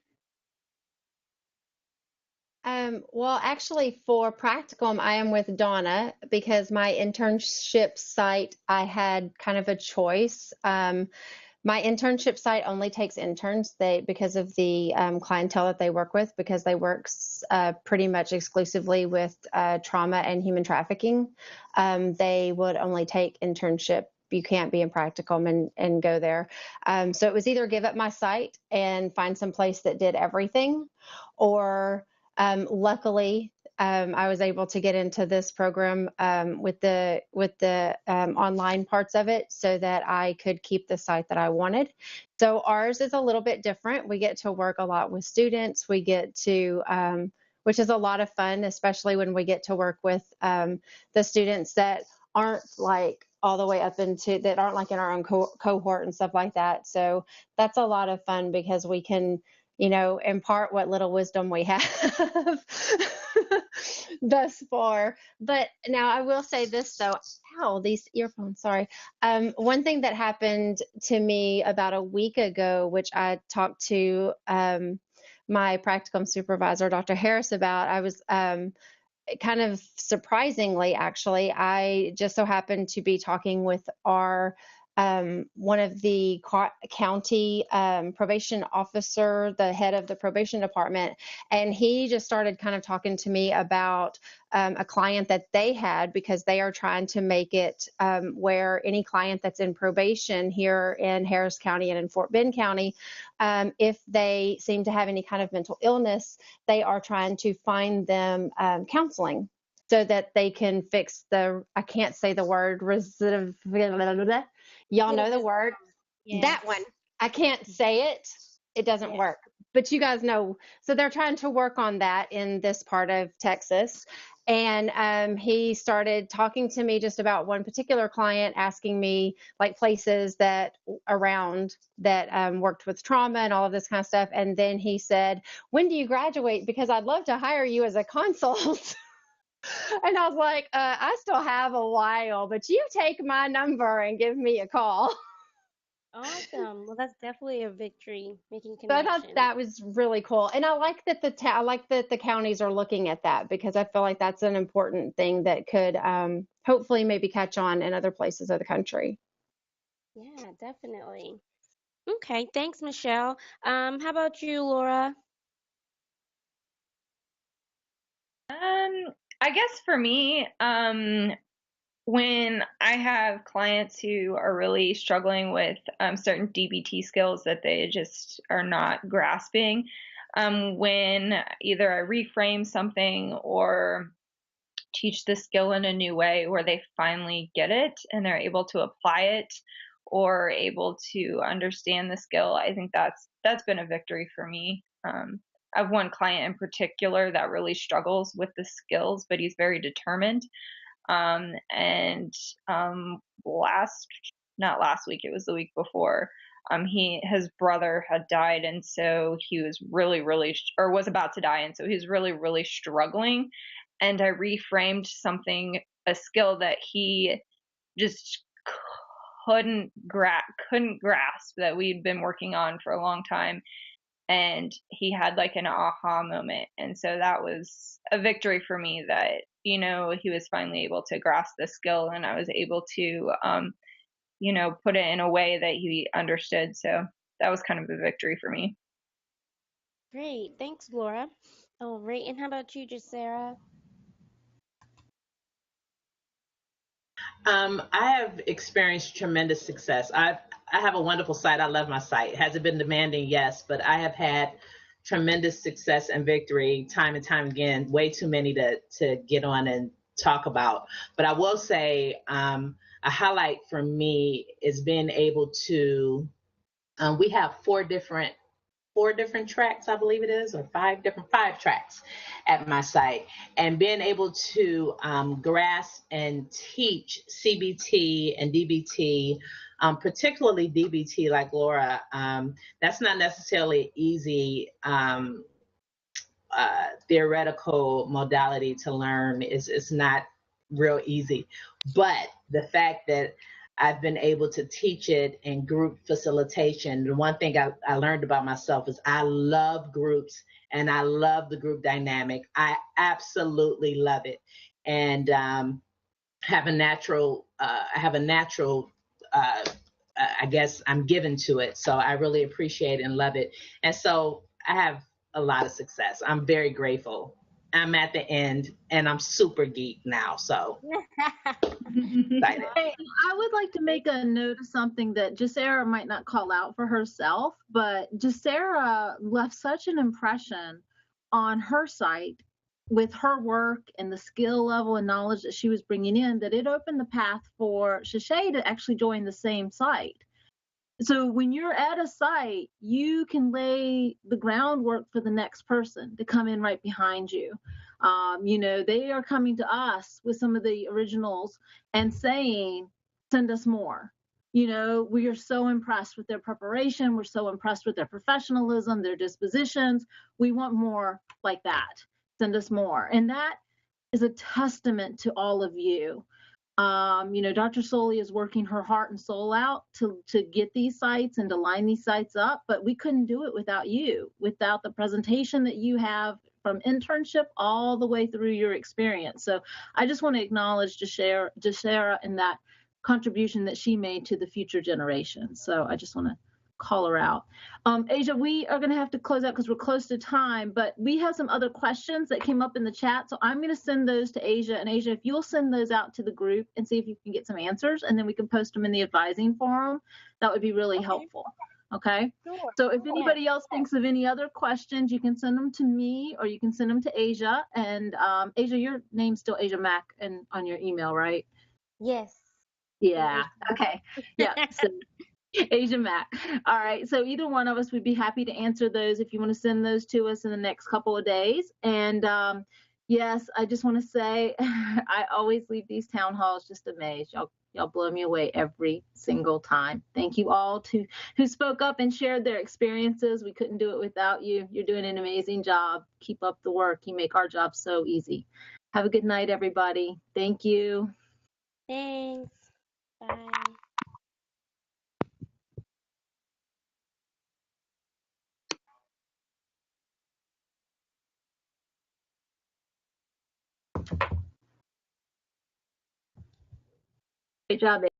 [SPEAKER 15] Well, actually, for practicum, I am with Donna because my internship site, I had kind of a choice. My internship site only takes interns because of the clientele that they work with, because they work pretty much exclusively with trauma and human trafficking. They would only take internship. You can't be in practicum and go there. So it was either give up my site and find some place that did everything, or luckily, I was able to get into this program with the online parts of it, so that I could keep the site that I wanted. So ours is a little bit different. We get to work a lot with students. We get to, which is a lot of fun, especially when we get to work with the students that aren't like all the way up into, that aren't like in our own cohort and stuff like that. So that's a lot of fun because we can impart what little wisdom we have thus far. But now I will say this though, ow, these earphones, sorry. One thing that happened to me about a week ago, which I talked to my practicum supervisor, Dr. Harris, about, I was kind of surprisingly, actually, I just so happened to be talking with our one of the county probation officer, the head of the probation department, and he just started kind of talking to me about a client that they had, because they are trying to make it where any client that's in probation here in Harris County and in Fort Bend County, if they seem to have any kind of mental illness, they are trying to find them counseling so that they can fix the, I can't say the word, recidiv. Y'all know the word.
[SPEAKER 13] Yes.
[SPEAKER 15] That one. I can't say it. It doesn't work. But you guys know. So they're trying to work on that in this part of Texas. And he started talking to me just about one particular client, asking me like places that around that worked with trauma and all of this kind of stuff. And then he said, when do you graduate? Because I'd love to hire you as a consult. And I was like, I still have a while, but you take my number and give me a call.
[SPEAKER 13] Awesome. Well, that's definitely a victory, making
[SPEAKER 15] So I
[SPEAKER 13] connections.
[SPEAKER 15] thought that was really cool. And I like that the counties are looking at that, because I feel like that's an important thing that could hopefully maybe catch on in other places of the country.
[SPEAKER 13] Yeah, definitely. Okay, thanks, Michelle. How about you, Laura?
[SPEAKER 21] I guess for me, when I have clients who are really struggling with certain DBT skills that they just are not grasping, when either I reframe something or teach the skill in a new way where they finally get it and they're able to apply it or able to understand the skill, I think that's been a victory for me. I have one client in particular that really struggles with the skills, but he's very determined. Not last week, it was the week before, his brother had died, and so he was was about to die, and so he was really struggling. And I reframed a skill that he just couldn't grasp, that we'd been working on for a long time. And he had like an aha moment. And so that was a victory for me, that, he was finally able to grasp the skill, and I was able to, put it in a way that he understood. So that was kind of a victory for me.
[SPEAKER 13] Great. Thanks, Laura. All right. And how about you, Jacera?
[SPEAKER 3] I have experienced tremendous success. I have a wonderful site. I love my site. Has it been demanding? Yes, but I have had tremendous success and victory time and time again. Way too many to get on and talk about. But I will say a highlight for me is being able to. We have four different tracks, I believe it is, or five tracks at my site, and being able to grasp and teach CBT and DBT, particularly DBT, like Laura, that's not necessarily easy theoretical modality to learn. It's not real easy, but the fact that I've been able to teach it in group facilitation. The one thing I learned about myself is I love groups and I love the group dynamic. I absolutely love it, and have a natural. I guess I'm given to it, so I really appreciate and love it. And so I have a lot of success. I'm very grateful. I'm at the end, and I'm super geek now, so excited.
[SPEAKER 5] I would like to make a note of something that Jacera might not call out for herself, but Jacera left such an impression on her site with her work and the skill level and knowledge that she was bringing in, that it opened the path for Sashay to actually join the same site. So when you're at a site, you can lay the groundwork for the next person to come in right behind you. They are coming to us with some of the originals and saying, send us more. You know, we are so impressed with their preparation. We're so impressed with their professionalism, their dispositions. We want more like that. Send us more. And that is a testament to all of you. You know, Dr. Soli is working her heart and soul out to get these sites and to line these sites up, but we couldn't do it without you, without the presentation that you have from internship all the way through your experience. So I just want to acknowledge Jashera and that contribution that she made to the future generation. So I just want to call her out. Asia, we are going to have to close out because we're close to time, but we have some other questions that came up in the chat. So I'm going to send those to Asia. And Asia, if you'll send those out to the group and see if you can get some answers, and then we can post them in the advising forum, that would be really helpful. Okay. Sure. So if anybody else thinks of any other questions, you can send them to me or you can send them to Asia. And Asia, your name's still Asia Mack and on your email, right?
[SPEAKER 13] Yes.
[SPEAKER 5] Yeah. Okay. Yeah. So Asia Matt. All right. So either one of us would be happy to answer those if you want to send those to us in the next couple of days. And yes, I just want to say I always leave these town halls just amazed. Y'all blow me away every single time. Thank you all who spoke up and shared their experiences. We couldn't do it without you. You're doing an amazing job. Keep up the work. You make our job so easy. Have a good night, everybody. Thank you.
[SPEAKER 13] Thanks. Bye.
[SPEAKER 5] Great job.